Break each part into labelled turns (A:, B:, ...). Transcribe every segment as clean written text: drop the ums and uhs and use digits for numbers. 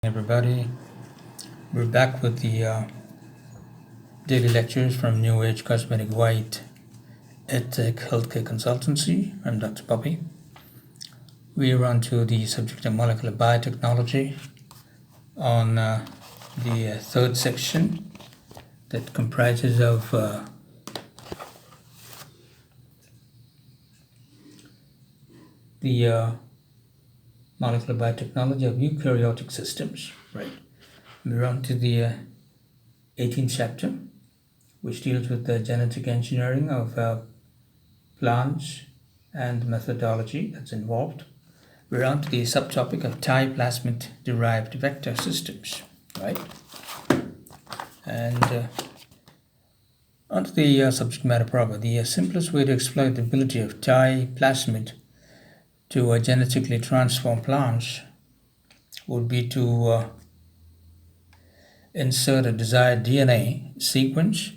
A: Everybody, we're back with the daily lectures from New Age Cosmetic White EdTech Healthcare Consultancy. I'm Dr. Bobby. We are on to the subject of molecular biotechnology on the third section that comprises of the molecular biotechnology of eukaryotic systems, right? We're on to the 18th chapter, which deals with the genetic engineering of plants and the methodology that's involved. We're on to the subtopic of plasmid-derived vector systems, right? And on to the subject matter proper. The simplest way to exploit the ability of plasmid to genetically transform plants would be to insert a desired DNA sequence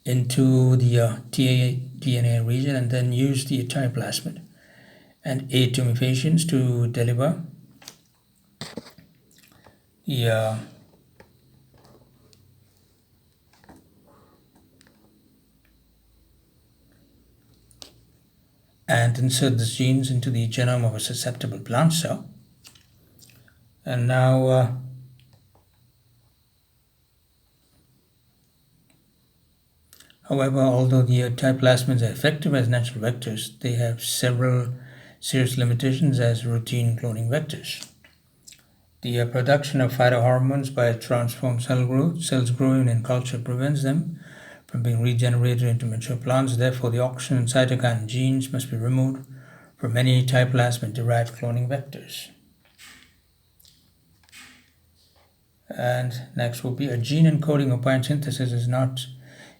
A: into the DNA region and then use the plasmid and aid to mutations to deliver the and insert the genes into the genome of a susceptible plant cell. And now however, although the plasmids are effective as natural vectors, they have several serious limitations as routine cloning vectors. The production of phytohormones by transformed cells growing in culture prevents them from being regenerated into mature plants. Therefore, the auxin and cytokine genes must be removed from any plasmid-derived cloning vectors. And next will be a gene encoding opine synthesis is not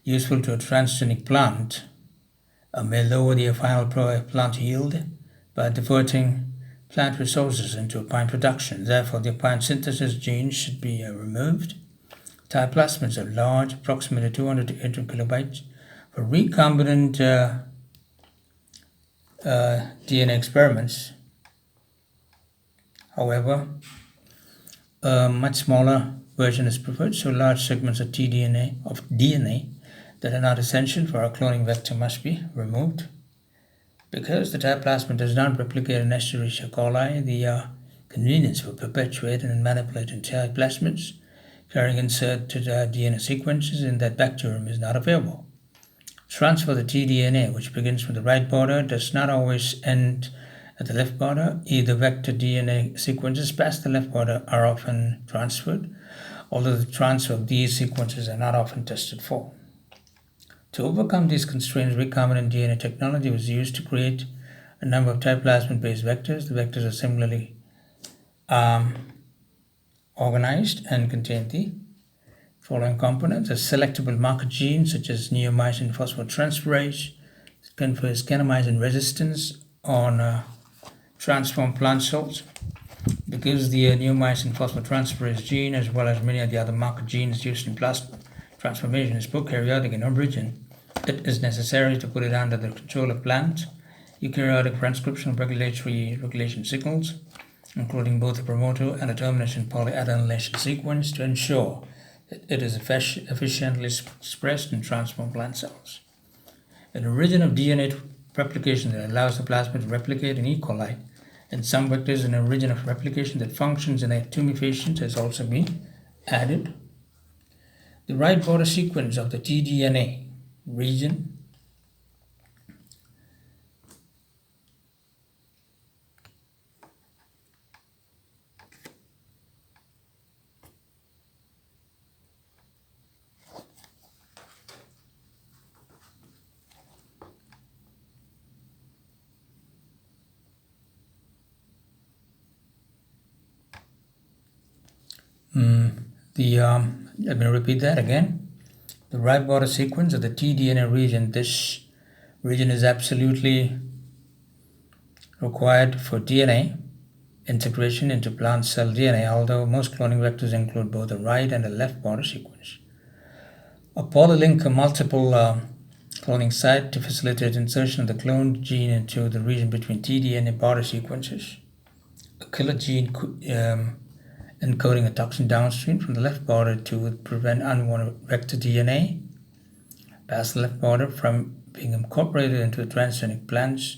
A: useful to a transgenic plant. May lower the final plant yield by diverting plant resources into opine production. Therefore, the opine synthesis genes should be removed. Plasmids are large, approximately 200 to 800 kilobytes. For recombinant DNA experiments, however, a much smaller version is preferred, so large segments of DNA that are not essential for our cloning vector must be removed. Because the plasmid does not replicate in Escherichia coli, the convenience for perpetuating and manipulating plasmids carrying inserted DNA sequences in that bacterium is not available. Transfer the tDNA, which begins from the right border, does not always end at the left border. Either vector DNA sequences past the left border are often transferred, although the transfer of these sequences are not often tested for. To overcome these constraints, recombinant DNA technology was used to create a number of plasmid-based vectors. The vectors are similarly organized and contain the following components: a selectable marker gene such as neomycin phosphotransferase that confers kanamycin resistance on transformed plant cells. Because the neomycin phosphotransferase gene, as well as many of the other marker genes used in plasmid transformation, is prokaryotic in origin, it is necessary to put it under the control of plant eukaryotic transcriptional regulation signals, including both the promoter and a termination polyadenylation sequence, to ensure that it is efficiently expressed in transformed plant cells. An origin of DNA replication that allows the plasmid to replicate in E. coli, and some vectors an origin of replication that functions in A2 mutations has also been added. The right border sequence of the tDNA region let me repeat that again. The right border sequence of the tDNA region. This region is absolutely required for DNA integration into plant cell DNA, although most cloning vectors include both a right and a left border sequence. A polylink, a multiple cloning site to facilitate insertion of the cloned gene into the region between tDNA border sequences. A killer gene encoding a toxin downstream from the left border to prevent unwanted vector DNA past the left border from being incorporated into the transgenic plants.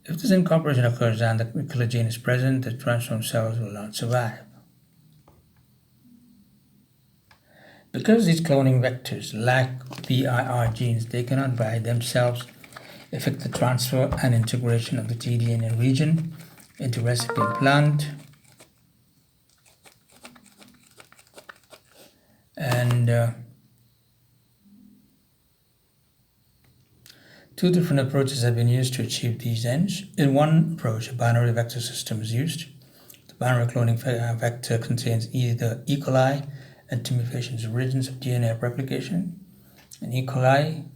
A: If this incorporation occurs and the killer gene is present, the transformed cells will not survive. Because these cloning vectors lack BIR genes, they cannot by themselves affect the transfer and integration of the tDNA region into recipient plant. And two different approaches have been used to achieve these ends. In one approach, a binary vector system is used. The binary cloning vector contains either E. coli and tumefacient's origins of DNA replication. In E. coli,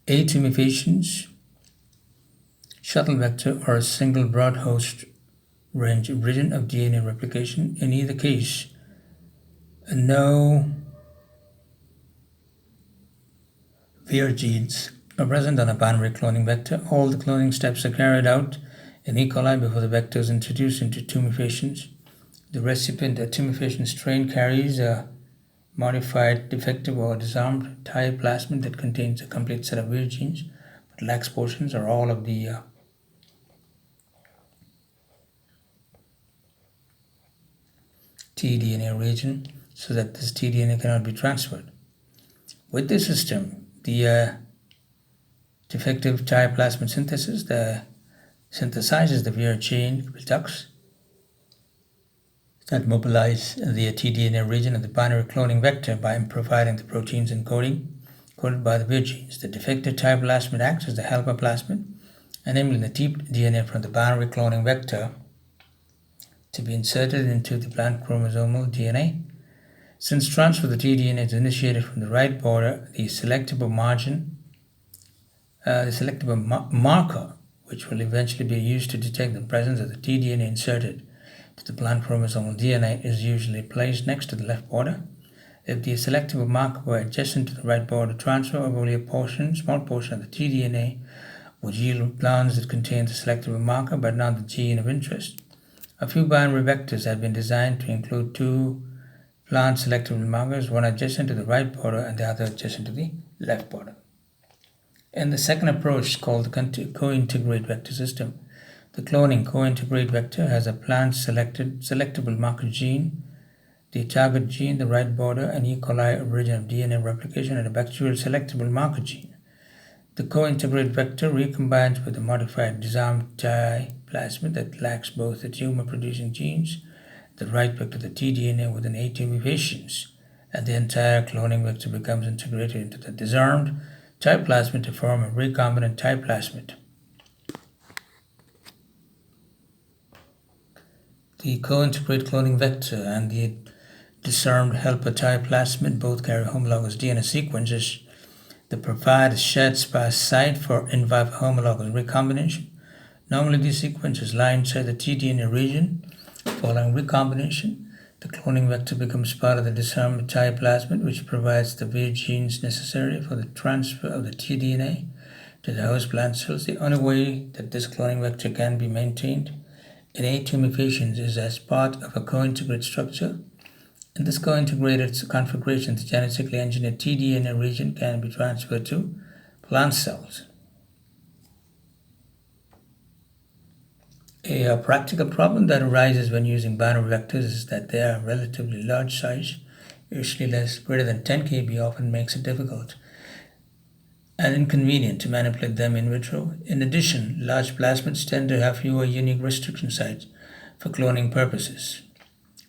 A: A. tumefacient's shuttle vector or a single broad host range region of DNA replication. In either case, no VIR genes are present on a binary cloning vector. All the cloning steps are carried out in E. coli before the vector is introduced into tumefacients. The recipient, a tumefacient's strain, carries a modified, defective, or disarmed type plasmid that contains a complete set of VIR genes but lacks portions or all of the tDNA region, so that this tDNA cannot be transferred. With this system, the defective type plasmid synthesis synthesizes the VIR chain ducts that mobilize the tDNA region of the binary cloning vector by providing the proteins encoded by the VIR genes. The defective type plasmid acts as the helper plasmid, enabling the tDNA from the binary cloning vector to be inserted into the plant chromosomal DNA. Since transfer of the tDNA is initiated from the right border, the selectable marker, which will eventually be used to detect the presence of the tDNA inserted to the plant chromosomal DNA, is usually placed next to the left border. If the selectable marker were adjacent to the right border, transfer of only a small portion of the tDNA would yield plants that contain the selectable marker but not the gene of interest. A few binary vectors have been designed to include two plant selectable markers, one adjacent to the right border and the other adjacent to the left border. In the second approach, called the co-integrate vector system, the cloning co-integrate vector has a plant selectable marker gene, the target gene, the right border, an E. coli origin of DNA replication, and a bacterial selectable marker gene. The co-integrate vector recombines with a modified disarmed dye plasmid that lacks both the tumor-producing genes, the right vector, the tDNA within A tumefacients, and the entire cloning vector becomes integrated into the disarmed type plasmid to form a recombinant type plasmid. The co-integrate cloning vector and the disarmed helper type plasmid both carry homologous DNA sequences that provide a shared sparse site for in vivo homologous recombination. Normally, these sequences lie inside the tDNA region. Following recombination, the cloning vector becomes part of the disarmed type plasmid, which provides the VIR genes necessary for the transfer of the tDNA to the host plant cells. The only way that this cloning vector can be maintained in A tumefacients is as part of a co-integrate structure. In this co-integrated configuration, the genetically engineered tDNA region can be transferred to plant cells. A practical problem that arises when using binary vectors is that they are relatively large size, usually greater than 10 kb, often makes it difficult and inconvenient to manipulate them in vitro. In addition, large plasmids tend to have fewer unique restriction sites for cloning purposes.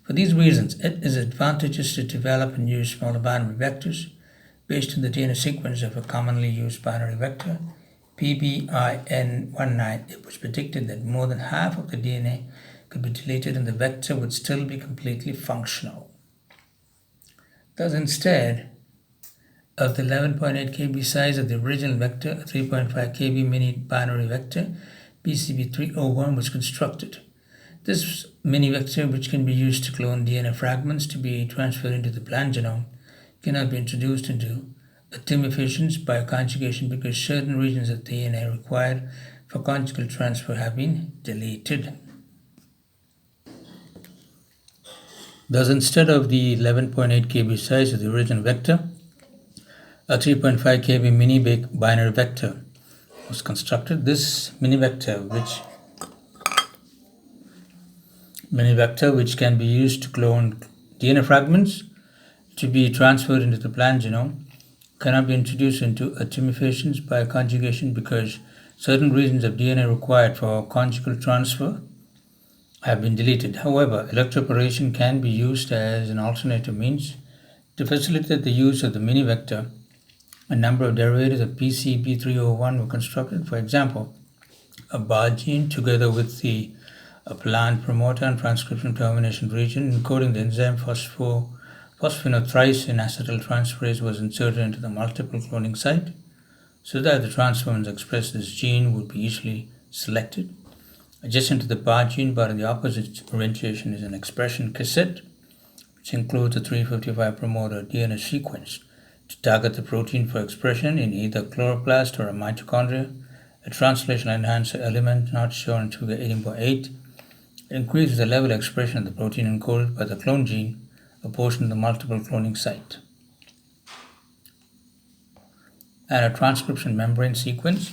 A: For these reasons, it is advantageous to develop and use smaller binary vectors based on the DNA sequence of a commonly used binary vector, PBIN19. It was predicted that more than half of the DNA could be deleted and the vector would still be completely functional. Thus, instead of the 11.8 kb size of the original vector, a 3.5 kb mini binary vector, PCB301, was constructed. This mini vector, which can be used to clone DNA fragments to be transferred into the plant genome, cannot be introduced into attenuations by conjugation because certain regions of DNA required for conjugal transfer have been deleted. Thus, instead of the 11.8 kb size of the original vector, a 3.5 kb mini binary vector was constructed. This mini vector, which can be used to clone DNA fragments to be transferred into the plant genome, cannot be introduced into attenuations by conjugation because certain regions of DNA required for conjugal transfer have been deleted. However, electroporation can be used as an alternative means to facilitate the use of the mini vector. A number of derivatives of PCB301 were constructed. For example, a bar gene together with the plant promoter and transcription termination region encoding the enzyme phosphinothrice acetyltransferase was inserted into the multiple cloning site so that the transforms expressed this gene would be easily selected. Adjacent to the bar gene but in the opposite orientation is an expression cassette which includes a 355 promoter DNA sequence to target the protein for expression in either chloroplast or a mitochondria. A translational enhancer element not shown in figure 18.8 increases the level of expression of the protein encoded by the clone gene, a portion of the multiple cloning site. And a transcription membrane sequence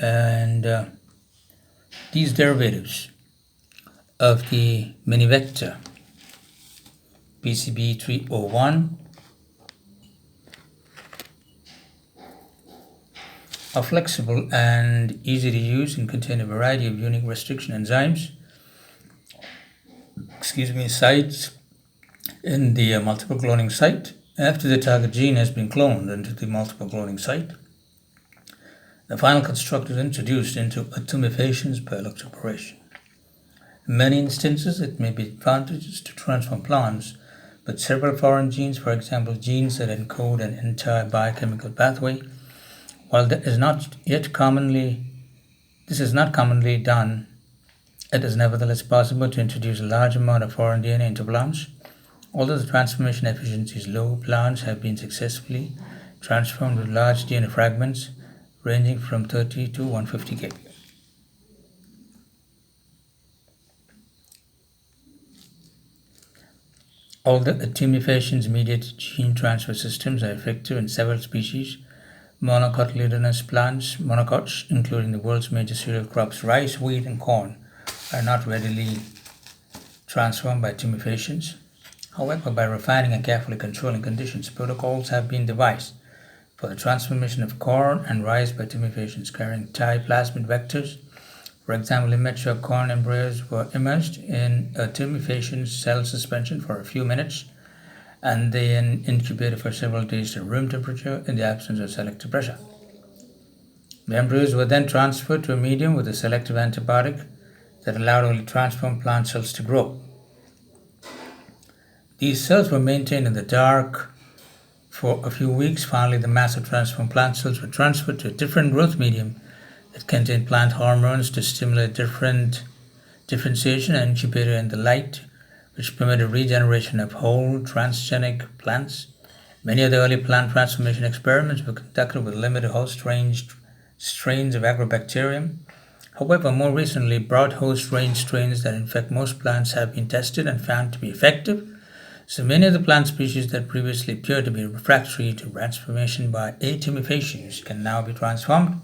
A: and these derivatives of the mini vector PCB301 are flexible and easy to use and contain a variety of unique restriction enzymes sites in the multiple cloning site after the target gene has been cloned into the multiple cloning site. The final construct is introduced into attenuations by electroporation. In many instances, it may be advantageous to transform plants with several foreign genes, for example, genes that encode an entire biochemical pathway. While this is not commonly done, it is nevertheless possible to introduce a large amount of foreign DNA into plants. Although the transformation efficiency is low, plants have been successfully transformed with large DNA fragments ranging from 30 to 150 kb. Although attenuations-mediated gene transfer systems are effective in several species, monocotyledonous plants, monocots, including the world's major cereal crops rice, wheat, and corn, are not readily transformed by attenuations. However, by refining and carefully controlling conditions, protocols have been devised for the transformation of corn and rice by attenuations carrying plasmid vectors. For example, immature corn embryos were immersed in attenuation cell suspension for a few minutes and then incubated for several days at room temperature in the absence of selective pressure. The embryos were then transferred to a medium with a selective antibiotic that allowed only transformed plant cells to grow. These cells were maintained in the dark for a few weeks. Finally, the mass of transformed plant cells were transferred to a different growth medium that contained plant hormones to stimulate differentiation and incubated in the light, which permitted regeneration of whole transgenic plants. Many of the early plant transformation experiments were conducted with limited host strains of agrobacterium. However, more recently, broad host range strains that infect most plants have been tested and found to be effective. So many of the plant species that previously appeared to be refractory to transformation by attenuations can now be transformed.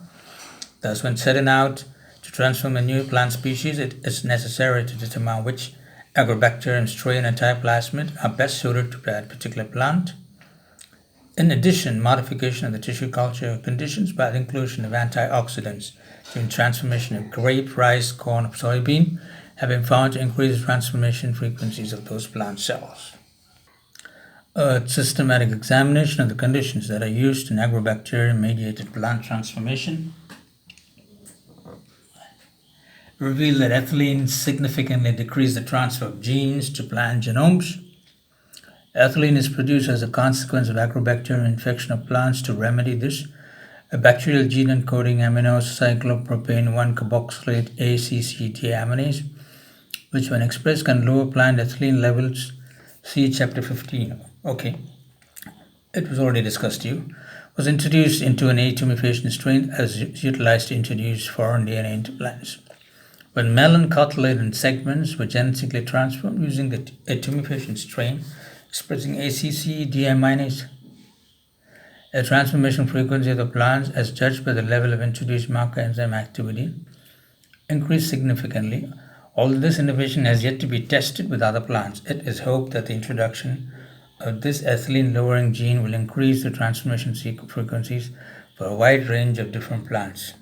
A: Thus, when setting out to transform a new plant species, it is necessary to determine which agrobacterium strain and type plasmid are best suited to that particular plant. In addition, modification of the tissue culture conditions by the inclusion of antioxidants during transformation of grape, rice, corn, or soybean have been found to increase the transformation frequencies of those plant cells. A systematic examination of the conditions that are used in agrobacterium-mediated plant transformation revealed that ethylene significantly decreased the transfer of genes to plant genomes. Ethylene is produced as a consequence of agrobacterial infection of plants. To remedy this, a bacterial gene encoding aminocyclopropane 1-carboxylate ACC deaminase, which when expressed can lower plant ethylene levels. See chapter 15. Okay, it was already discussed to you. Was introduced into an atomization strain as utilized to introduce foreign DNA into plants. When melon, cottonseed, and segments were genetically transformed using the atomization strain expressing ACC deaminase, a transformation frequency of the plants, as judged by the level of introduced marker enzyme activity, increased significantly. Although this innovation has yet to be tested with other plants, it is hoped that the introduction of this ethylene-lowering gene will increase the transformation frequencies for a wide range of different plants.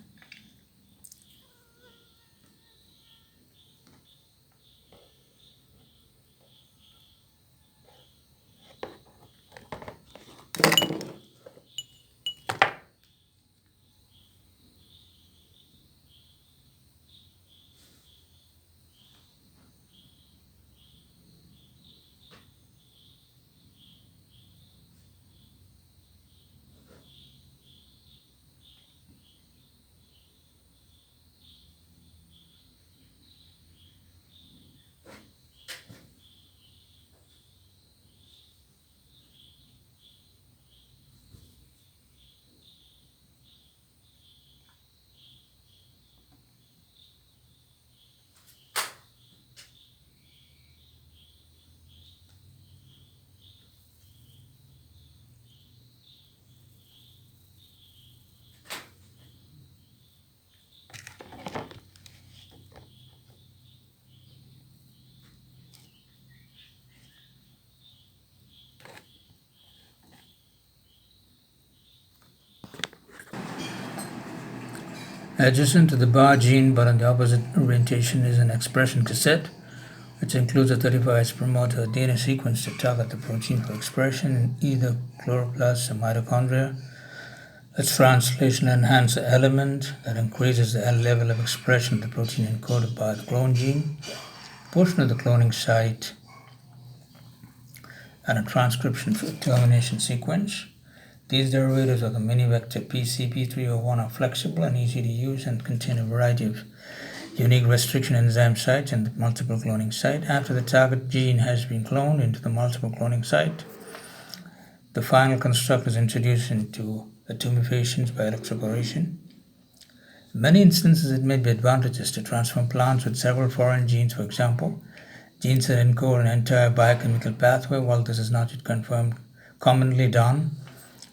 A: Adjacent to the bar gene, but on the opposite orientation, is an expression cassette, which includes a 35S promoter DNA sequence to target the protein for expression in either chloroplasts or mitochondria. A translation enhancer element that increases the level of expression of the protein encoded by the clone gene, portion of the cloning site, and a transcription termination sequence. These derivatives of the mini-vector PCP301 are flexible and easy to use and contain a variety of unique restriction enzyme sites in the multiple cloning site. After the target gene has been cloned into the multiple cloning site, the final construct is introduced into atomizations by electroporation. In many instances, it may be advantageous to transform plants with several foreign genes, for example, genes that encode an entire biochemical pathway. While this is not yet commonly done,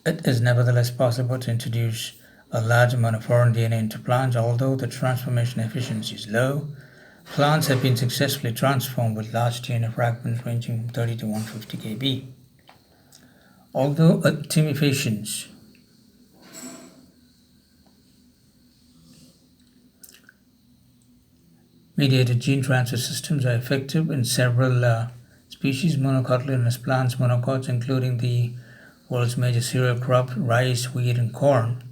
A: it is nevertheless possible to introduce a large amount of foreign DNA into plants. Although the transformation efficiency is low, plants have been successfully transformed with large DNA fragments ranging from 30 to 150 kb. Although atomizations mediated gene transfer systems are effective in several species, monocotyledonous plants, monocots, including the world's major cereal crops, rice, wheat, and corn,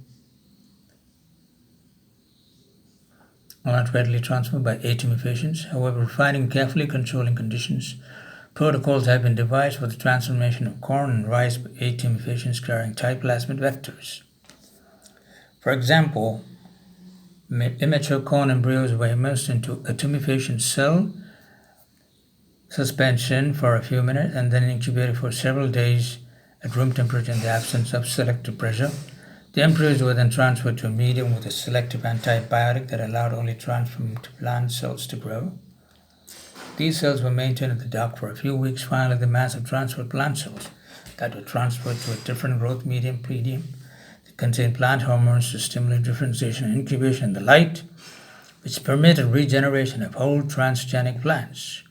A: are not readily transferred by atomizations. However, refining and carefully controlling conditions, protocols have been devised for the transformation of corn and rice by atomizations carrying tight plasmid vectors. For example, immature corn embryos were immersed into atomization cell suspension for a few minutes and then incubated for several days at room temperature in the absence of selective pressure. The embryos were then transferred to a medium with a selective antibiotic that allowed only transformed plant cells to grow. These cells were maintained in the dark for a few weeks. Finally, the mass of transferred plant cells that were transferred to a different growth medium that contained plant hormones to stimulate differentiation and incubation in the light, which permitted regeneration of whole transgenic plants.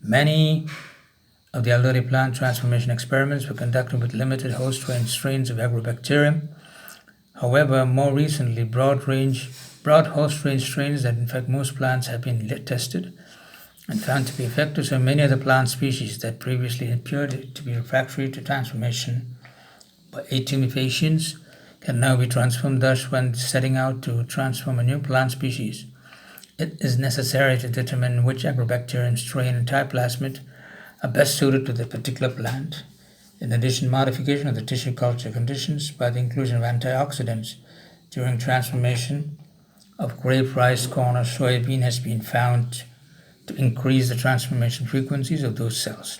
A: Many of the elderly plant transformation experiments were conducted with limited host strains of agrobacterium. However, more recently, broad host range strains that infect most plants have been tested and found to be effective. So many of the plant species that previously appeared to be refractory to transformation by atomizations can now be transformed. Thus, when setting out to transform a new plant species, it is necessary to determine which agrobacterium strain and type plasmid are best suited to the particular plant. In addition, modification of the tissue culture conditions by the inclusion of antioxidants during transformation of grape, rice, corn, or soybean has been found to increase the transformation frequencies of those cells.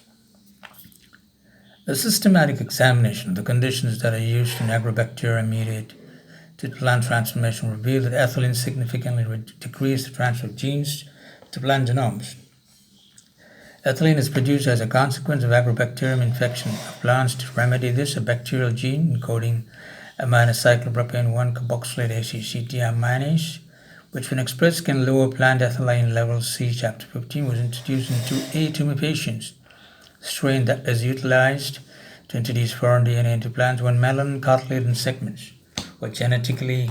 A: A systematic examination of the conditions that are used in agrobacterium-mediated plant transformation revealed that ethylene significantly decreased the transfer of genes to plant genomes. Ethylene is produced as a consequence of agrobacterium infection of plants. To remedy this, a bacterial gene encoding aminocyclopropane 1 carboxylate ACC deaminase, which when expressed can lower plant ethylene levels, see Chapter 15, was introduced into A. strain that is utilized to introduce foreign DNA into plants when melon, cotyledon segments were genetically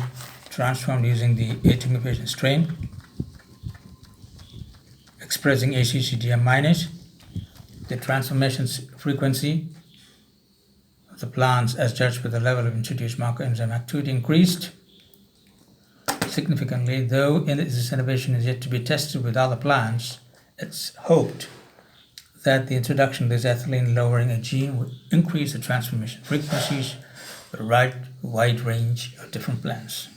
A: transformed using the A. strain expressing ACC deaminase. The transformation frequency of the plants, as judged by the level of introduced marker enzyme activity, increased significantly. Though this innovation is yet to be tested with other plants, it's hoped that the introduction of this ethylene lowering a gene would increase the transformation frequencies for a wide range of different plants.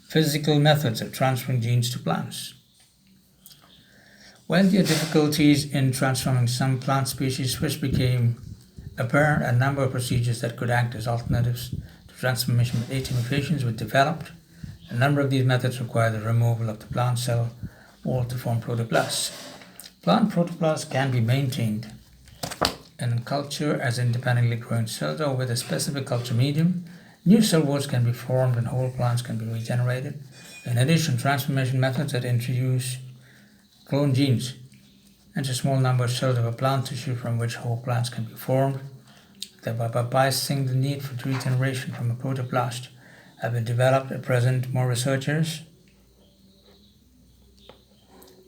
A: Physical methods of transferring genes to plants. When there are difficulties in transforming some plant species, first became apparent, a number of procedures that could act as alternatives to transformation with AT mutations were developed. A number of these methods require the removal of the plant cell wall to form protoplasts. Plant protoplasts can be maintained in culture as independently growing cells or with a specific culture medium. New cell walls can be formed and whole plants can be regenerated. In addition, transformation methods that introduce clone genes into a small number of cells of a plant tissue from which whole plants can be formed, thereby bypassing the need for regeneration from a protoplast, have been developed. At present, more researchers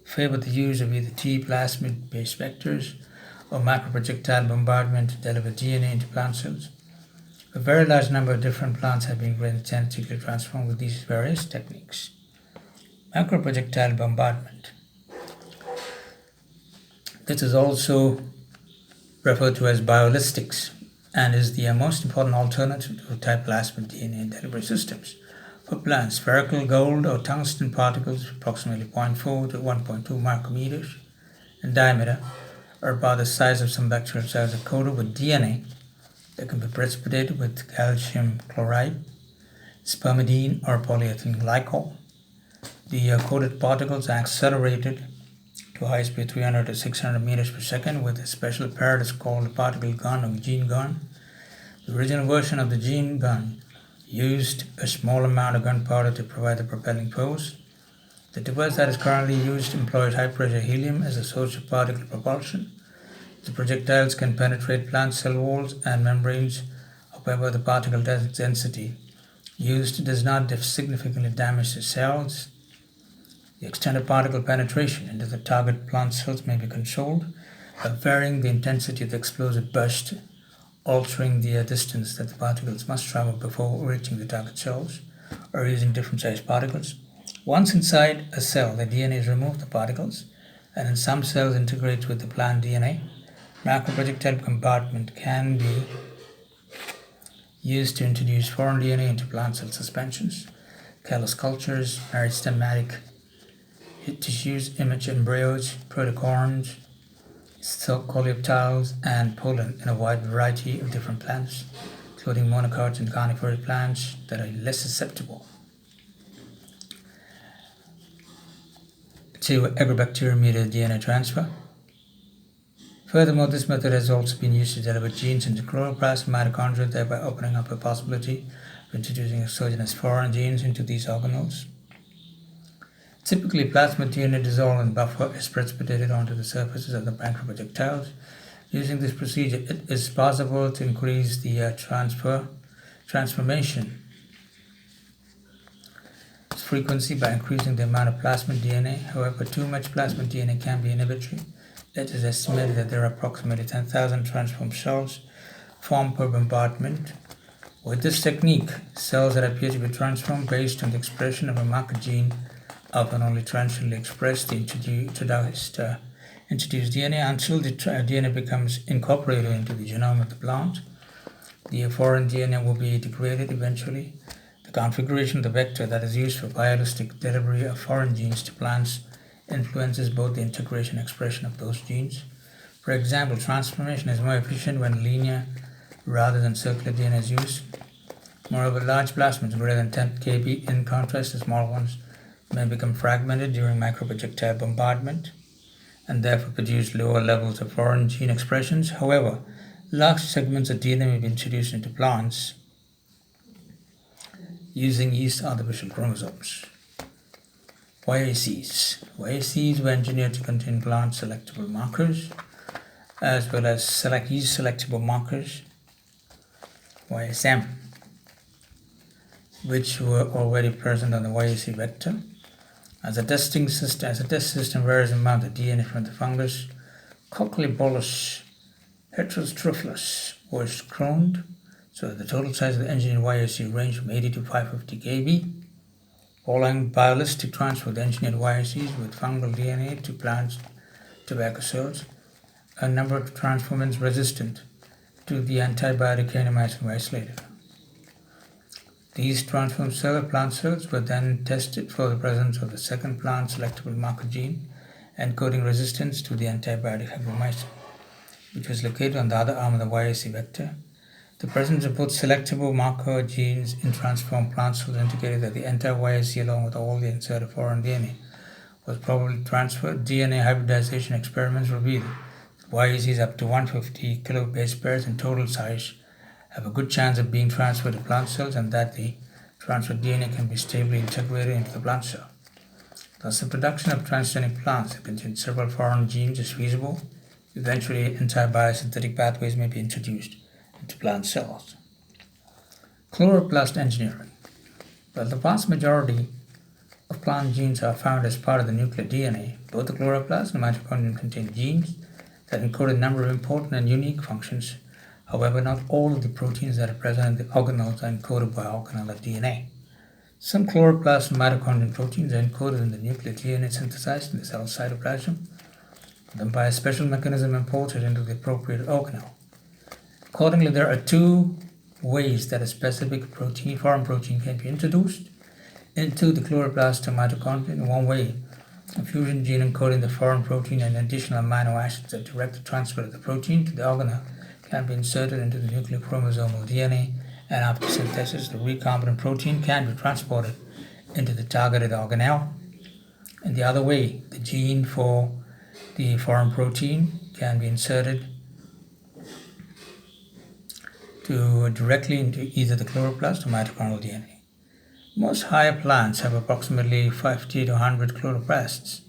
A: favor the use of either plasmid-based vectors or microprojectile bombardment to deliver DNA into plant cells. A very large number of different plants have been genetically transformed with these various techniques. Microprojectile bombardment. This is also referred to as biolistics and is the most important alternative to type plasmid DNA delivery systems. For plants, spherical gold or tungsten particles approximately 0.4 to 1.2 micrometers in diameter are about the size of some bacterial cells are coated with DNA that can be precipitated with calcium chloride, spermidine, or polyethylene glycol. The coated particles are accelerated to a high speed 300 to 600 meters per second with a special apparatus called a particle gun or gene gun. The original version of the gene gun used a small amount of gunpowder to provide the propelling force. The device that is currently used employs high-pressure helium as a source of particle propulsion. The projectiles can penetrate plant cell walls and membranes. However, the particle density used does not significantly damage the cells. The extent of particle penetration into the target plant cells may be controlled by varying the intensity of the explosive burst, altering the distance that the particles must travel before reaching the target cells, or using different sized particles. Once inside a cell, the DNA is removed the particles, and in some cells integrates with the plant DNA. Macroprojectile compartment can be used to introduce foreign DNA into plant cell suspensions, callus cultures, meristematic tissues, image embryos, protocorns, coleoptiles, and pollen in a wide variety of different plants, including monocots and coniferous plants that are less susceptible to agrobacterium-mediated DNA transfer. Furthermore, this method has also been used to deliver genes into chloroplasts and mitochondria, thereby opening up a possibility of introducing exogenous foreign genes into these organelles. Typically, plasmid DNA dissolved in buffer is precipitated onto the surfaces of the macroprojectiles. Using this procedure, it is possible to increase the transformation frequency by increasing the amount of plasmid DNA. However, too much plasmid DNA can be inhibitory. It is estimated that there are approximately 10,000 transformed cells formed per bombardment. With this technique, cells that appear to be transformed based on the expression of a marker gene often only transiently express the introduced introduce DNA until the DNA becomes incorporated into the genome of the plant. The foreign DNA will be degraded eventually. The configuration of the vector that is used for biologistic delivery of foreign genes to plants influences both the integration and expression of those genes. For example, transformation is more efficient when linear rather than circular DNA is used. Moreover, large plasmids greater than 10 kb, in contrast to small ones, may become fragmented during microprojectile bombardment and therefore produce lower levels of foreign gene expressions. However, large segments of DNA may be introduced into plants using yeast artificial chromosomes. YACs. YACs were engineered to contain plant selectable markers as well as yeast selectable markers, YSM, which were already present on the YAC vector. As a test system, various amounts of DNA from the fungus Coccolobulus heterostrophlus was cloned, so that the total size of the engineered YAC ranged from 80 to 550 kb. Following biologically transfer of the engineered YACs with fungal DNA to plant tobacco cells, a number of transformants resistant to the antibiotic kanamycin were isolated. These transformed plant cells were then tested for the presence of the second plant selectable marker gene encoding resistance to the antibiotic agromycin, which was located on the other arm of the YAC vector. The presence of both selectable marker genes in transformed plant cells indicated that the entire YAC, along with all the inserted foreign DNA, was probably transferred. DNA hybridization experiments revealed that YACs up to 150 kilobase pairs in total size have a good chance of being transferred to plant cells, and that the transferred DNA can be stably integrated into the plant cell. Thus, the production of transgenic plants that contain several foreign genes is feasible. Eventually, entire biosynthetic pathways may be introduced into plant cells. Chloroplast engineering. While the vast majority of plant genes are found as part of the nuclear DNA, both the chloroplast and mitochondrion contain genes that encode a number of important and unique functions. However, not all of the proteins that are present in the organelles are encoded by organelle DNA. Some chloroplast and mitochondrion proteins are encoded in the nuclear DNA synthesized in the cell cytoplasm, then by a special mechanism imported into the appropriate organelle. Accordingly, there are two ways that a specific foreign protein can be introduced into the chloroplast or mitochondrion. One way, a fusion gene encoding the foreign protein and additional amino acids that direct the transfer of the protein to the organelle can be inserted into the nuclear chromosomal DNA, and after synthesis, the recombinant protein can be transported into the targeted organelle. And the other way, the gene for the foreign protein can be inserted directly into either the chloroplast or mitochondrial DNA. Most higher plants have approximately 50 to 100 chloroplasts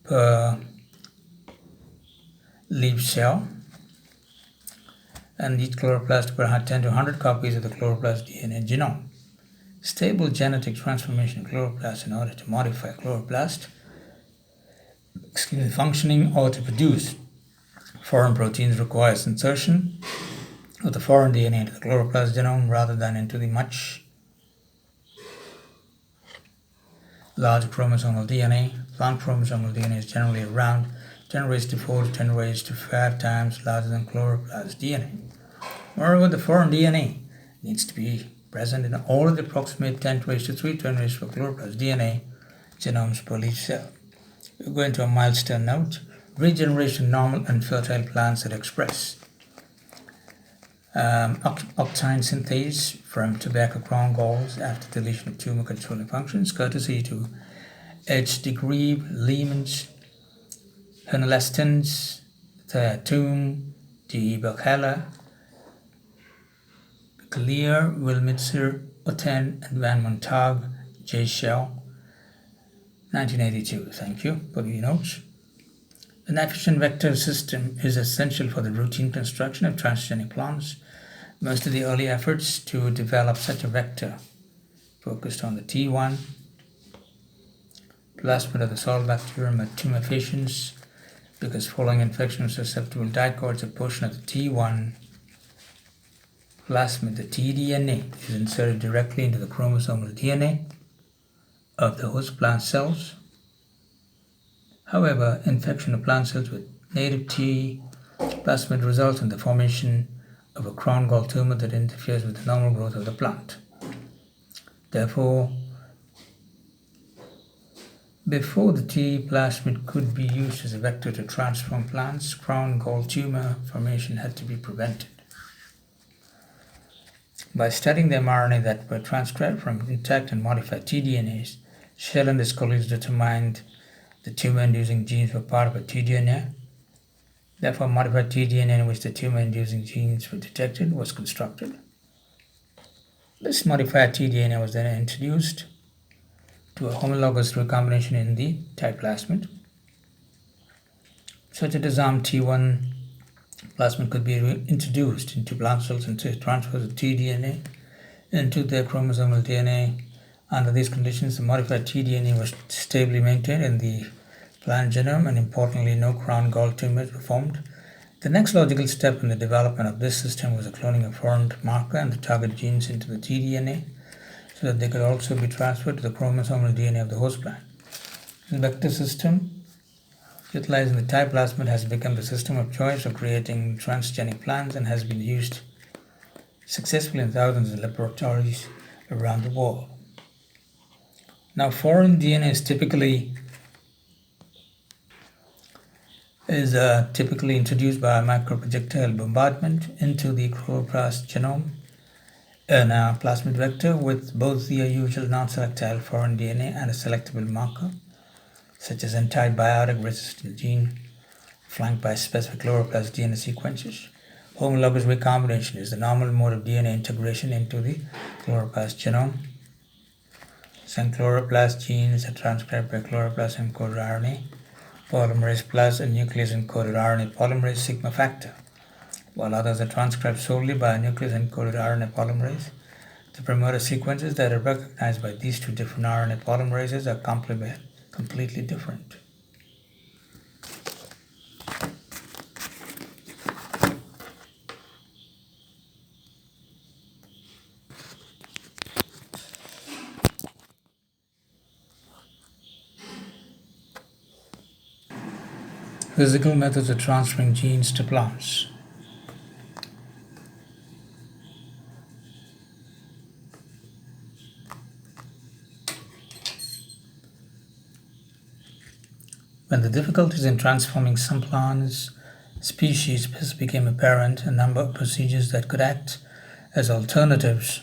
A: per leaf cell, and each chloroplast will have 10 to 100 copies of the chloroplast DNA genome. Stable genetic transformation of chloroplast in order to modify chloroplast functioning or to produce foreign proteins requires insertion of the foreign DNA into the chloroplast genome rather than into the much larger chromosomal DNA. Plant chromosomal DNA is generally around 10 raised to 4 to 10 raised to 5 times larger than chloroplast DNA. Moreover, the foreign DNA needs to be present in all of the approximate 10 raised to 3, 10 raised to 4 chloroplast DNA genomes per leaf cell. We're going to a milestone note: regeneration of normal and fertile plants that express octine synthase from tobacco crown galls after deletion of tumor controlling functions, courtesy to H. degree, Lehman's, Hernelestens, Theatum, D. Belkala, Clear, Wilmitzer, Otten, and Van Montag, J. Shell, 1982. Thank you for the notes. An efficient vector system is essential for the routine construction of transgenic plants. Most of the early efforts to develop such a vector focused on the T1, plasmid of the soil bacterium at tumefaciens, because following infection of susceptible dicots, a portion of the T1 plasmid, the tDNA, is inserted directly into the chromosomal DNA of the host plant cells. However, infection of plant cells with native T plasmid results in the formation of a crown gall tumor that interferes with the normal growth of the plant. Therefore, before the T plasmid could be used as a vector to transform plants, crown gall tumor formation had to be prevented. By studying the mRNA that were transcribed from intact and modified tDNAs, Shell and his colleagues determined the tumor-inducing genes were part of a tDNA. Therefore, modified tDNA in which the tumor-inducing genes were detected was constructed. This modified tDNA was then introduced to a homologous recombination in the type plasmid. Such a disarmed T1 plasmid could be introduced into plant cells and transfers of tDNA into their chromosomal DNA. Under these conditions, the modified tDNA was stably maintained in the plant genome, and importantly, no crown gall tumors were formed. The next logical step in the development of this system was the cloning of foreign marker and the target genes into the tDNA so that they could also be transferred to the chromosomal DNA of the host plant. The vector system utilizing the type plasmid has become the system of choice for creating transgenic plants and has been used successfully in thousands of laboratories around the world. Now, foreign DNA is typically introduced by a microprojectile bombardment into the chloroplast genome in a plasmid vector with both the usual non-selectile foreign DNA and a selectable marker, such as antibiotic resistant gene flanked by specific chloroplast DNA sequences. Homologous recombination is the normal mode of DNA integration into the chloroplast genome. Some chloroplast genes are transcribed by chloroplast encoded RNA polymerase plus a nucleus encoded RNA polymerase sigma factor, while others are transcribed solely by a nucleus encoded RNA polymerase. The promoter sequences that are recognized by these two different RNA polymerases are completely different. Physical methods of transferring genes to plants. When the difficulties in transforming some plant species became apparent, a number of procedures that could act as alternatives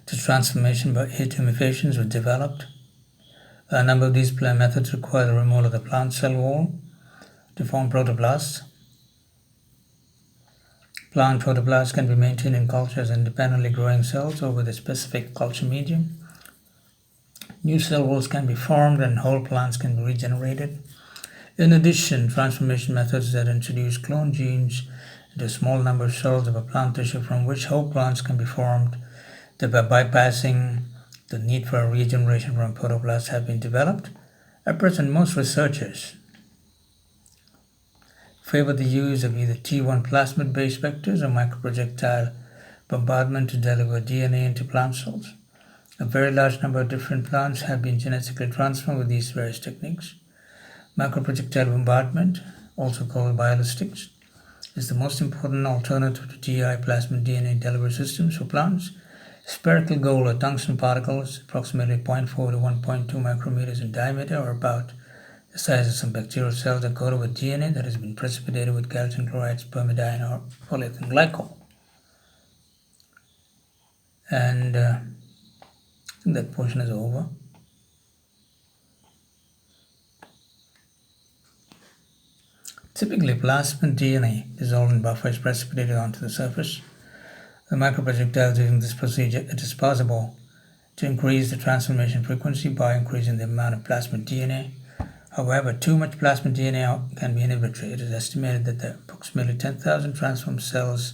A: to transformation by atomifications were developed. A number of these methods require the removal of the plant cell wall to form protoplasts. Plant protoplasts can be maintained in culture as independently growing cells or with a specific culture medium. New cell walls can be formed and whole plants can be regenerated. In addition, transformation methods that introduce clone genes into a small number of cells of a plant tissue from which whole plants can be formed, thereby bypassing the need for a regeneration from protoplasts have been developed. At present, most researchers favor the use of either T1 plasmid-based vectors or microprojectile bombardment to deliver DNA into plant cells. A very large number of different plants have been genetically transformed with these various techniques. Microprojectile bombardment, also called biolistics, is the most important alternative to TI plasmid DNA delivery systems for plants. Spherical gold or tungsten particles, approximately 0.4 to 1.2 micrometers in diameter, or about the size of some bacterial cells, are coated with DNA that has been precipitated with calcium chloride, spermidine, or polyethylene glycol. And I think that portion is over. Typically, plasmid DNA dissolved in buffer is precipitated onto the surface. The microprojectiles using this procedure, it is possible to increase the transformation frequency by increasing the amount of plasmid DNA. However, too much plasmid DNA can be inhibitory. It is estimated that there are approximately 10,000 transformed cells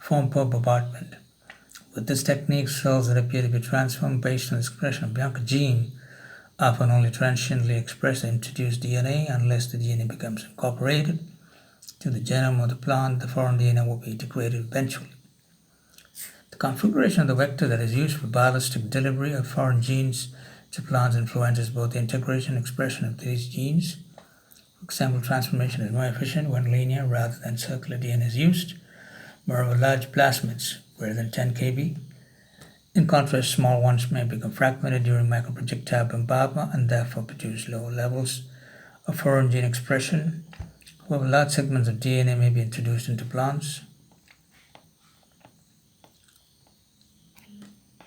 A: formed per bombardment. With this technique, cells that appear to be transformed based on the expression of Bianca gene often only transiently express the introduced DNA. Unless the DNA becomes incorporated to the genome of the plant, the foreign DNA will be degraded eventually. The configuration of the vector that is used for biologist delivery of foreign genes to plants influences both the integration and expression of these genes. For example, transformation is more efficient when linear rather than circular DNA is used. Moreover, large plasmids, greater than 10 kb, in contrast, small ones may become fragmented during microprojectile bombardment and therefore produce lower levels of foreign gene expression. However, large segments of DNA may be introduced into plants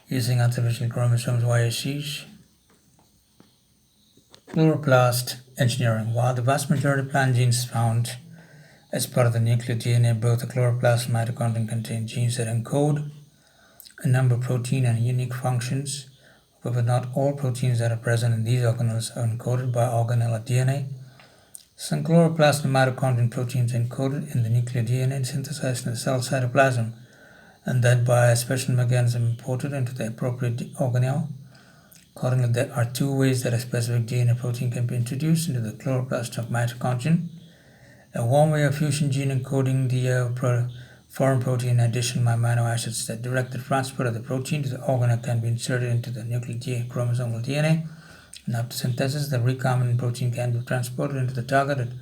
A: using artificial chromosomes (YACs). Chloroplast engineering. While the vast majority of plant genes found as part of the nuclear DNA, both the chloroplast and mitochondria contain genes that encode a number of protein and unique functions. However, not all proteins that are present in these organelles are encoded by organelle DNA. Some chloroplast and mitochondrial proteins are encoded in the nuclear DNA and synthesized in the cell cytoplasm, and then by a special mechanism imported into the appropriate organelle. Accordingly, there are two ways that a specific DNA protein can be introduced into the chloroplast of mitochondrion. A one way of fusion gene encoding the foreign protein in addition to amino acids that direct the transport of the protein to the organelle can be inserted into the nuclear chromosomal DNA, and after synthesis, the recombinant protein can be transported into the targeted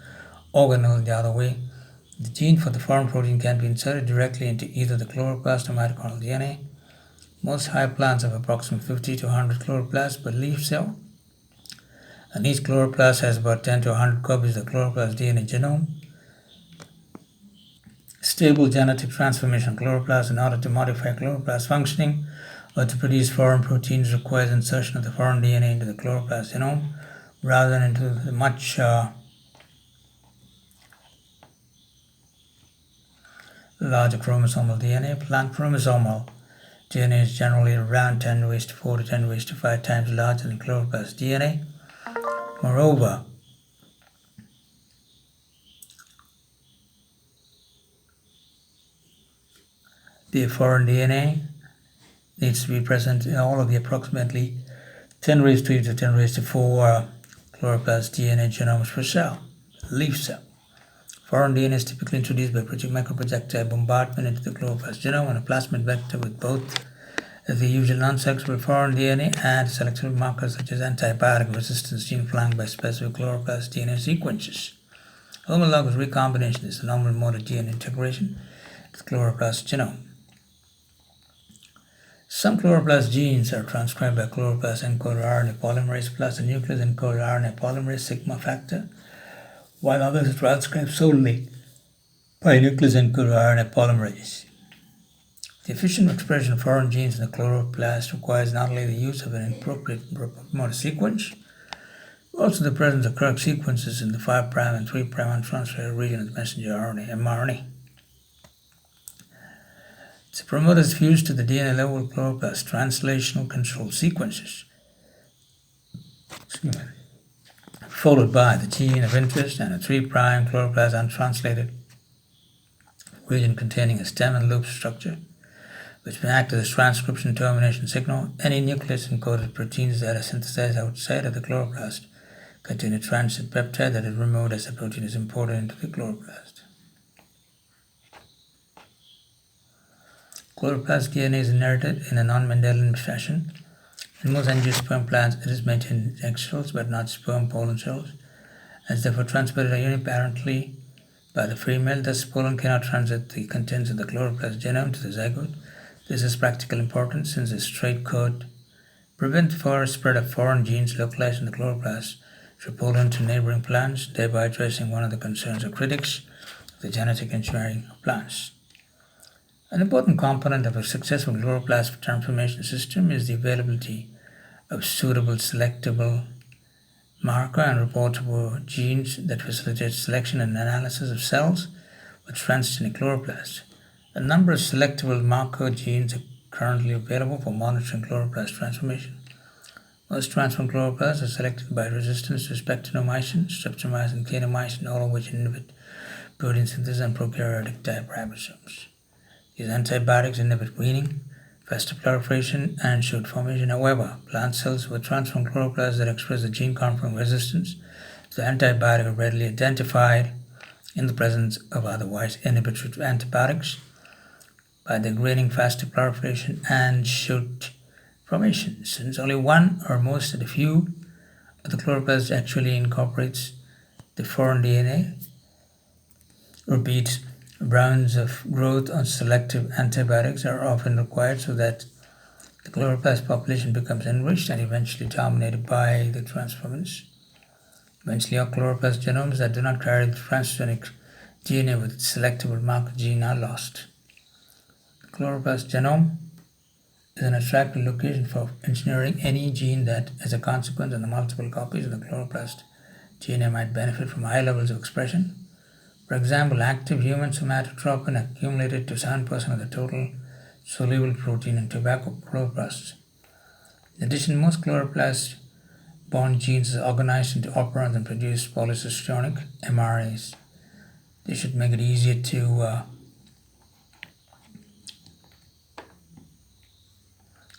A: organelle the other way. The gene for the foreign protein can be inserted directly into either the chloroplast or mitochondrial DNA. Most high plants have approximately 50 to 100 chloroplasts per leaf cell, and each chloroplast has about 10 to 100 copies of the chloroplast DNA genome. Stable genetic transformation of chloroplast in order to modify chloroplast functioning or to produce foreign proteins requires insertion of the foreign DNA into the chloroplast genome rather than into the much larger chromosomal DNA. Plant chromosomal DNA is generally around 10⁴ to 10⁵ times larger than chloroplast DNA. Moreover, the foreign DNA needs to be present in all of the approximately 10⁻³ to 10⁴ chloroplast DNA genomes per cell, leaf cell. Foreign DNA is typically introduced by microprojectile bombardment into the chloroplast genome on a plasmid vector with both the usual non-selectable foreign DNA and selectable markers such as antibiotic resistance gene flanked by specific chloroplast DNA sequences. Homologous recombination is the normal mode of DNA integration to the chloroplast genome. Some chloroplast genes are transcribed by chloroplast encoder RNA polymerase plus the nucleus encoder RNA polymerase sigma factor, while others are transcribed solely by nucleus encoder RNA polymerase. The efficient expression of foreign genes in the chloroplast requires not only the use of an appropriate promoter sequence, but also the presence of correct sequences in the 5' and 3' untranslated region of the messenger RNA, mRNA. The promoter is fused to the DNA level of chloroplast translational control sequences, followed by the gene of interest and a 3' chloroplast untranslated region containing a stem and loop structure, which may act as a transcription termination signal. Any nucleus-encoded proteins that are synthesized outside of the chloroplast contain a transit peptide that is removed as the protein is imported into the chloroplast. Chloroplast DNA is inherited in a non-Mendelian fashion. In most angiosperm plants, it is maintained in egg cells but not sperm pollen cells, and is therefore transmitted uniparentally by the female. Thus, pollen cannot transit the contents of the chloroplast genome to the zygote. This is practical importance since a straight cord prevents the spread of foreign genes localized in the chloroplast through pollen to neighboring plants, thereby addressing one of the concerns of critics of the genetic engineering of plants. An important component of a successful chloroplast transformation system is the availability of suitable selectable marker and reportable genes that facilitate selection and analysis of cells with transgenic chloroplast. A number of selectable marker genes are currently available for monitoring chloroplast transformation. Most transformed chloroplasts are selected by resistance to spectinomycin, streptomycin, kanamycin, all of which inhibit protein synthesis and prokaryotic type ribosomes. These antibiotics inhibit weaning, faster proliferation, and shoot formation. However, plant cells with transformed chloroplasts that express the gene-conforming resistance to the antibiotic are readily identified in the presence of otherwise inhibitory antibiotics by degrading faster proliferation and shoot formation, since only one or most of the few of the chloroplasts actually incorporates the foreign DNA. Repeat rounds of growth on selective antibiotics are often required so that the chloroplast population becomes enriched and eventually dominated by the transformants. Eventually, all chloroplast genomes that do not carry the transgenic DNA with its selectable marker gene are lost. The chloroplast genome is an attractive location for engineering any gene that, as a consequence of the multiple copies of the chloroplast DNA, might benefit from high levels of expression. For example, active human somatotropin accumulated to 7% of the total soluble protein in tobacco chloroplasts. In addition, most chloroplast-borne genes are organized into operons and produce polycistronic mRNAs. This should make it easier to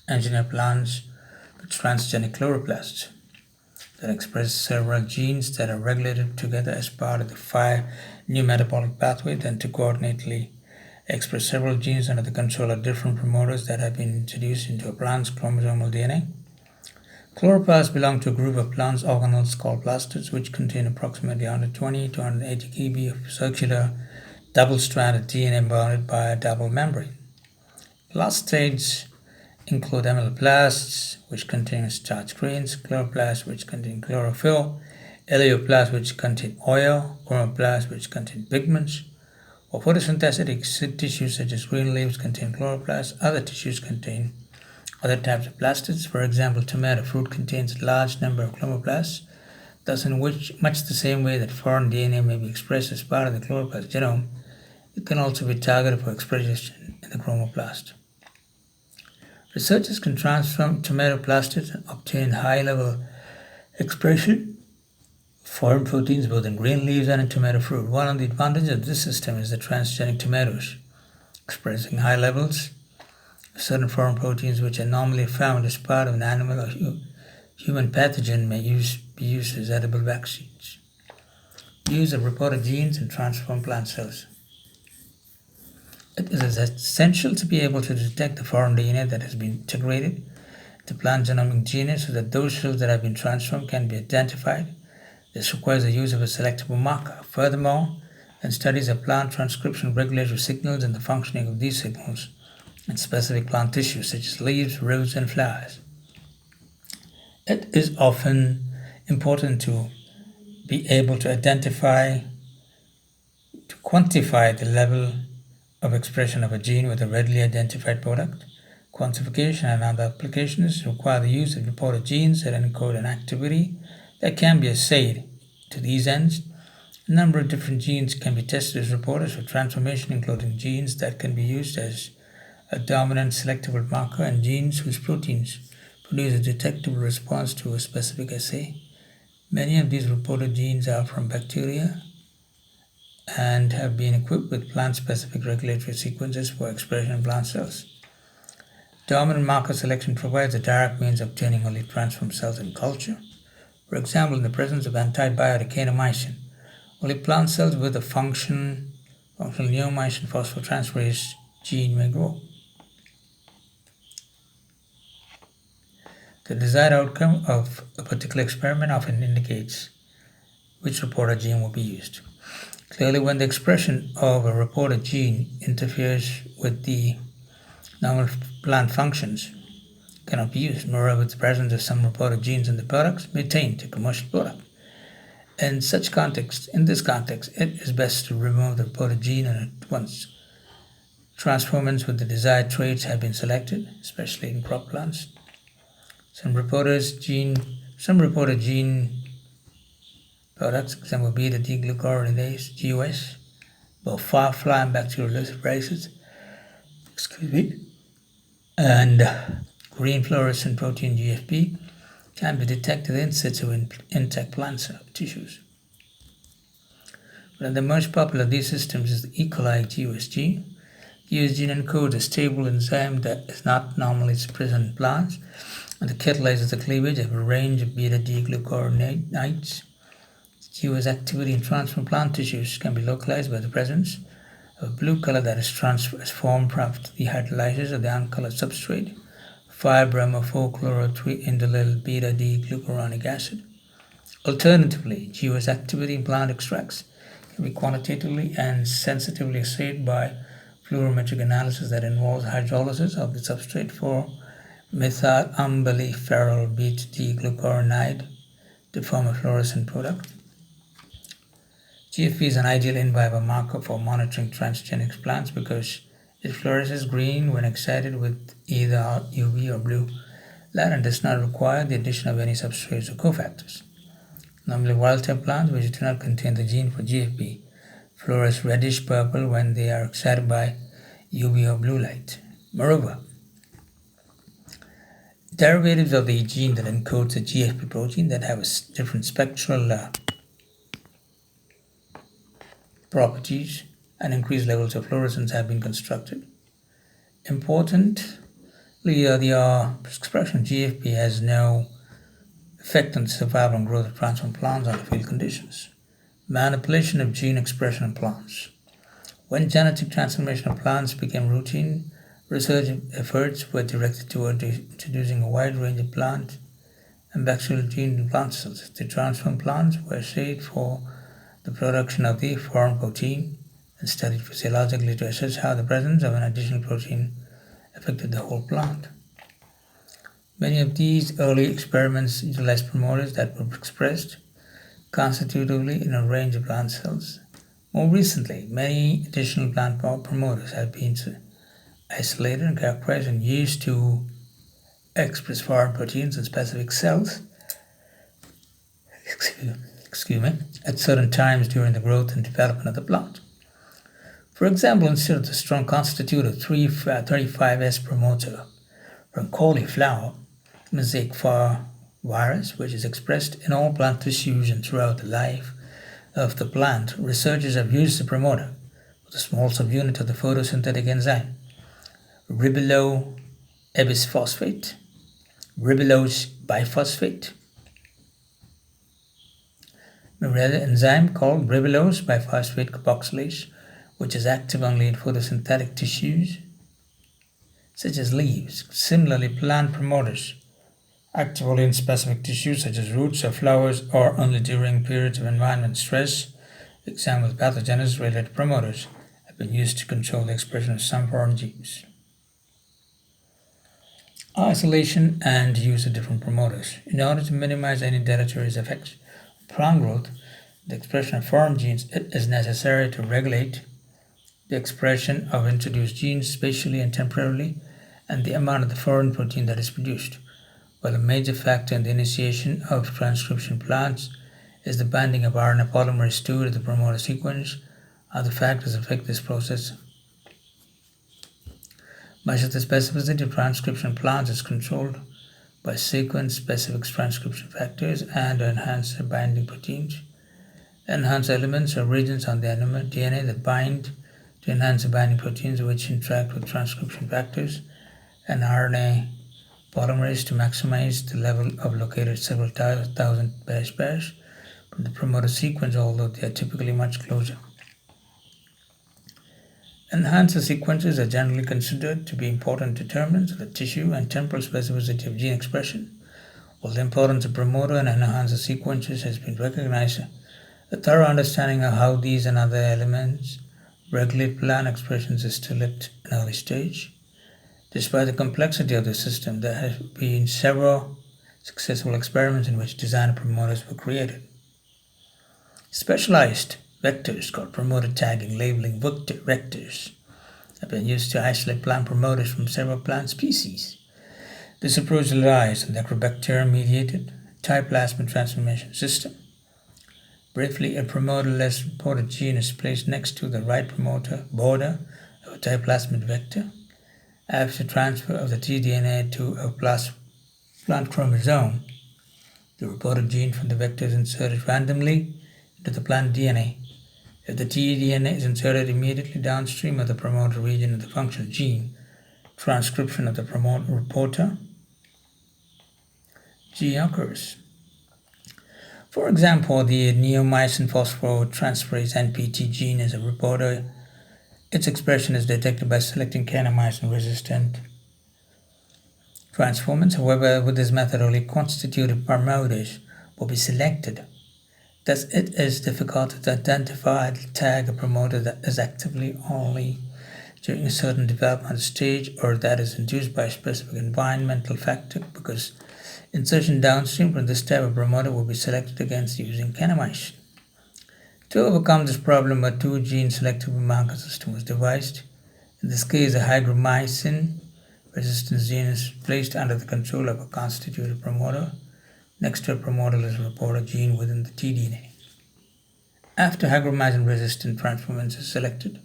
A: engineer plants with transgenic chloroplasts that express several genes that are regulated together as part of the 5 new metabolic pathways, then to coordinately express several genes under the control of different promoters that have been introduced into a plant's chromosomal DNA. Chloroplasts belong to a group of plant organelles called plastids, which contain approximately 120 to 180 kb of circular double-stranded DNA bounded by a double membrane. Plastids include amyloplasts, which contain starch grains, chloroplasts, which contain chlorophyll, elaioplasts, which contain oil, chromoplasts, which contain pigments. Or photosynthetic tissues such as green leaves contain chloroplasts. Other tissues contain other types of plastids. For example, tomato fruit contains a large number of chloroplasts, thus in much the same way that foreign DNA may be expressed as part of the chloroplast genome, it can also be targeted for expression in the chromoplast. Researchers can transform tomato plastids and obtain high-level expression foreign proteins both in green leaves and in tomato fruit. One of the advantages of this system is the transgenic tomatoes, expressing high levels of certain foreign proteins which are normally found as part of an animal or human pathogen may be used as edible vaccines. Use of reporter genes in transformed plant cells. It is essential to be able to detect the foreign DNA that has been integrated into plant genomic DNA so that those cells that have been transformed can be identified. This requires the use of a selectable marker. Furthermore, when studies of plant transcription regulatory signals and the functioning of these signals in specific plant tissues such as leaves, roots, and flowers, it is often important to be able to quantify the level of expression of a gene with a readily identified product. Quantification and other applications require the use of reporter genes that encode an activity that can be assayed. To these ends, a number of different genes can be tested as reporters for transformation, including genes that can be used as a dominant selectable marker and genes whose proteins produce a detectable response to a specific assay. Many of these reporter genes are from bacteria and have been equipped with plant-specific regulatory sequences for expression in plant cells. Dominant marker selection provides a direct means of obtaining only transformed cells in culture. For example, in the presence of antibiotic kanamycin, only plant cells with a functional neomycin phosphotransferase gene may grow. The desired outcome of a particular experiment often indicates which reporter gene will be used. Clearly, when the expression of a reporter gene interferes with the normal plant functions, cannot be used. Moreover, the presence of some reporter genes in the products may taint a commercial product. In this context, it is best to remove the reporter gene at once. Transformants with the desired traits have been selected, especially in crop plants. Some reporter gene products, example beta-D-glucuronidase (GUS), both fly and bacterial races, and green fluorescent protein GFP can be detected in situ in intact plant cell tissues. One of the most popular of these systems is the E. coli GUS gene. GUS gene encodes a stable enzyme that is not normally present in plants and that catalyzes the cleavage of a range of beta-D-glucuronidase. GUS activity in transformed plant tissues can be localized by the presence of a blue color that is formed after the hydrolysis of the uncolored substrate, 5-bromo-4-chloro-3-indolyl beta-D-glucuronic acid. Alternatively, GOS activity in plant extracts can be quantitatively and sensitively assayed by fluorometric analysis that involves hydrolysis of the substrate for methylumbelliferyl beta-D-glucuronide to form a fluorescent product. GFP is an ideal in vivo marker for monitoring transgenic plants because it fluoresces green when excited with either UV or blue light and does not require the addition of any substrates or cofactors. Normally, wild-type plants which do not contain the gene for GFP fluoresce reddish-purple when they are excited by UV or blue light. Moreover, derivatives of the gene that encodes the GFP protein that have different spectral properties and increased levels of fluorescence have been constructed. Importantly, the expression of GFP has no effect on the survival and growth of transformed plants under field conditions. Manipulation of gene expression in plants. When genetic transformation of plants became routine, research efforts were directed toward introducing a wide range of plant and bacterial genes in plant cells. The transformed plants were assayed for the production of the foreign protein and studied physiologically to assess how the presence of an additional protein affected the whole plant. Many of these early experiments utilized promoters that were expressed constitutively in a range of plant cells. More recently, many additional plant promoters have been isolated and characterized and used to express foreign proteins in specific cells at certain times during the growth and development of the plant. For example, instead of the strong constitutive 35S promoter from cauliflower, mosaic virus, which is expressed in all plant tissues and throughout the life of the plant, researchers have used the promoter with a small subunit of the photosynthetic enzyme ribulose biphosphate, another enzyme called ribulose biphosphate carboxylase, which is active only in photosynthetic tissues such as leaves. Similarly, plant promoters active only in specific tissues such as roots or flowers or only during periods of environment stress. Examples of pathogenesis-related promoters have been used to control the expression of some foreign genes. Isolation and use of different promoters. In order to minimize any deleterious effects on plant growth, the expression of foreign genes, it is necessary to regulate the expression of introduced genes spatially and temporally and the amount of the foreign protein that is produced. While a major factor in the initiation of transcription plants is the binding of RNA polymerase II to the promoter sequence, other factors affect this process. Much of the specificity of transcription plants is controlled by sequence-specific transcription factors and enhancer binding proteins. Enhancer elements are regions on the DNA that bind to enhancer binding proteins which interact with transcription factors and RNA polymerase to maximize the level of located several thousand base pairs from the promoter sequence, although they are typically much closer. Enhancer sequences are generally considered to be important determinants of the tissue and temporal specificity of gene expression. While the importance of promoter and enhancer sequences has been recognized, a thorough understanding of how these and other elements regulate plant expressions is still at an early stage. Despite the complexity of the system, there have been several successful experiments in which designer promoters were created. Specialized vectors called promoter tagging, labeling vectors have been used to isolate plant promoters from several plant species. This approach relies on the agrobacterium-mediated type plasmid transformation system. Briefly, a promoter-less reported gene is placed next to the right promoter border of a type plasmid vector. After transfer of the tDNA to a plant chromosome, the reported gene from the vector is inserted randomly into the plant DNA. If the tDNA is inserted immediately downstream of the promoter region of the functional gene, transcription of the promoter reporter gene occurs. For example, the neomycin phosphotransferase NPT gene is a reporter. Its expression is detected by selecting kanamycin-resistant transformants. However, with this method, only constitutive promoters will be selected. Thus, it is difficult to identify and tag a promoter that is actively only during a certain development stage or that is induced by a specific environmental factor, because insertion downstream from this type of promoter will be selected against using kinamycin. To overcome this problem, a two-gene selective marker system was devised. In this case, a hygromycin resistance gene is placed under the control of a constitutive promoter. Next to a promoter is a reporter gene within the tDNA. After hygromycin-resistant transformants is selected,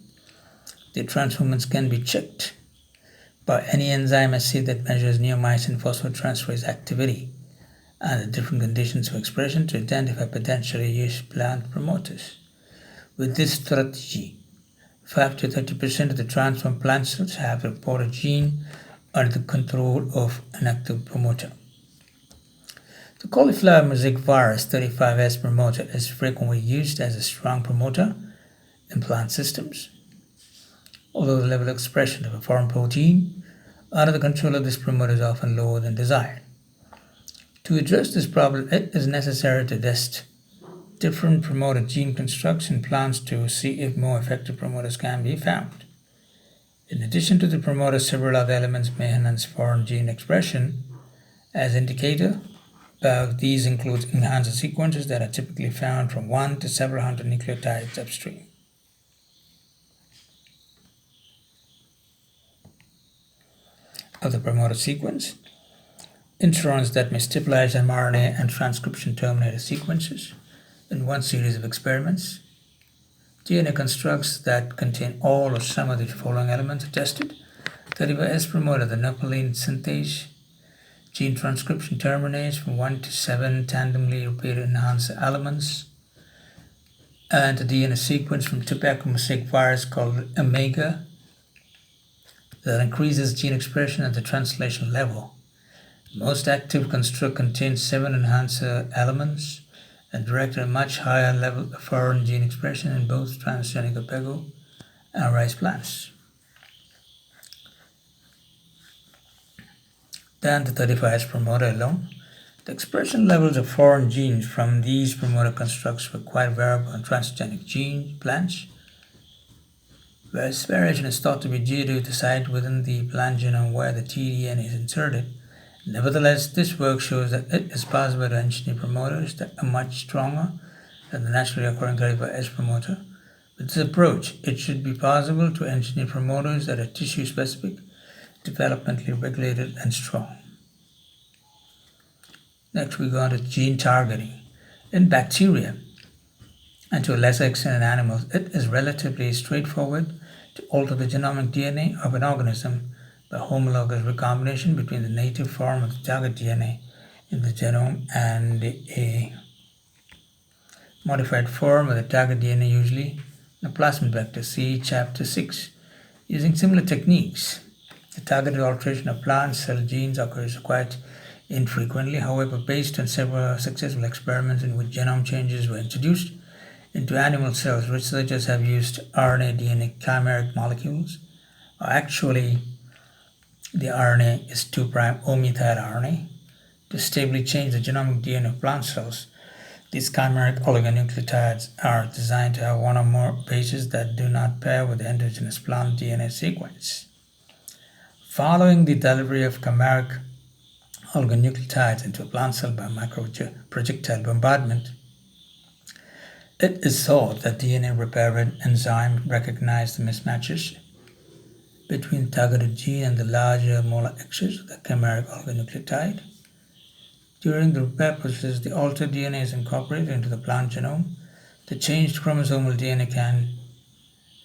A: the transformants can be checked by any enzyme assay that measures neomycin phosphotransferase activity under different conditions of expression to identify potentially used plant promoters. With this strategy, 5 to 30% of the transformed plant cells have a reporter gene under the control of an active promoter. The cauliflower mosaic virus 35S promoter is frequently used as a strong promoter in plant systems. Although the level of expression of a foreign protein under the control of this promoter is often lower than desired. To address this problem, it is necessary to test different promoter gene constructs in plants to see if more effective promoters can be found. In addition to the promoter, several other elements may enhance foreign gene expression. As indicator, these include enhancer sequences that are typically found from 1 to several hundred nucleotides upstream. Of the promoter sequence, introns that may stabilize mRNA and transcription terminator sequences in one series of experiments. DNA constructs that contain all or some of the following elements are tested. 35S promoter, the nuclein synthase, gene transcription terminase from 1 to 7 tandemly repeated enhancer elements, and a DNA sequence from tobacco mosaic virus called Omega that increases gene expression at the translation level. Most active construct contains 7 enhancer elements and direct a much higher level of foreign gene expression in both transgenic tobacco and rice plants than the 35S promoter alone. The expression levels of foreign genes from these promoter constructs were quite variable in transgenic gene plants, where this variation is thought to be due to the site within the plant genome where the tDNA is inserted. Nevertheless, this work shows that it is possible to engineer promoters that are much stronger than the naturally occurring 35S promoter. With this approach, it should be possible to engineer promoters that are tissue-specific, developmentally regulated, and strong. Next, we go on to gene targeting. In bacteria, and to a lesser extent in animals, it is relatively straightforward to alter the genomic DNA of an organism by homologous recombination between the native form of the target DNA in the genome and a modified form of the target DNA, usually in a plasmid vector. See Chapter 6. Using similar techniques, the targeted alteration of plant cell genes occurs quite infrequently. However, based on several successful experiments in which genome changes were introduced into animal cells, researchers have used RNA-DNA chimeric molecules. Actually, the RNA is 2' O-methyl RNA to stably change the genomic DNA of plant cells. These chimeric oligonucleotides are designed to have one or more bases that do not pair with the endogenous plant DNA sequence. Following the delivery of chimeric oligonucleotides into a plant cell by microprojectile bombardment, it is thought that DNA repair enzyme recognized the mismatches between the targeted gene and the larger molar excess of the chimeric oligonucleotide. During the repair process, the altered DNA is incorporated into the plant genome. The changed chromosomal DNA can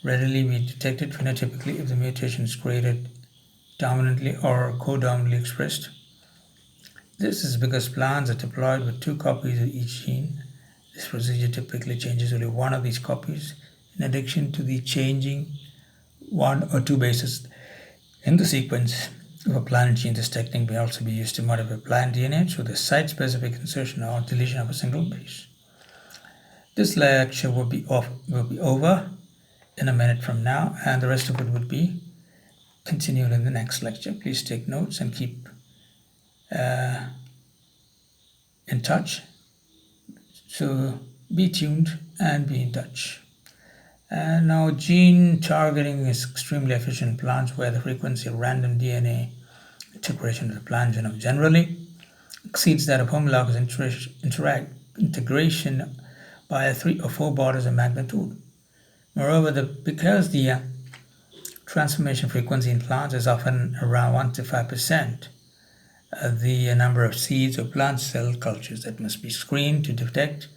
A: readily be detected phenotypically if the mutation is created dominantly or co-dominantly expressed. This is because plants are diploid with 2 copies of each gene. This procedure typically changes only one of these copies. In addition to the changing 1 or 2 bases in the sequence of a plant gene, this technique may also be used to modify plant DNA through the site-specific insertion or deletion of a single base. This lecture will be over in a minute from now, and the rest of it would be continued in the next lecture. Please take notes and keep in touch. So be tuned and be in touch. And now gene targeting is extremely efficient in plants where the frequency of random DNA integration of the plant genome generally exceeds that of homologous integration by 3 or 4 orders of magnitude. Moreover, because the transformation frequency in plants is often around 1 to 5%, the number of seeds or plant cell cultures that must be screened to detect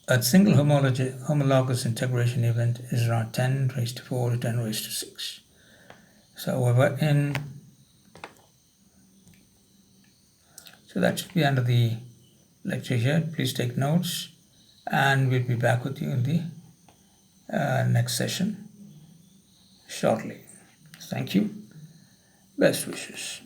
A: a single homologous integration event is around 10 raised to 4 to 10 raised to 6. So that should be under the lecture here. Please take notes, and we'll be back with you in the next session shortly. Thank you. Best wishes.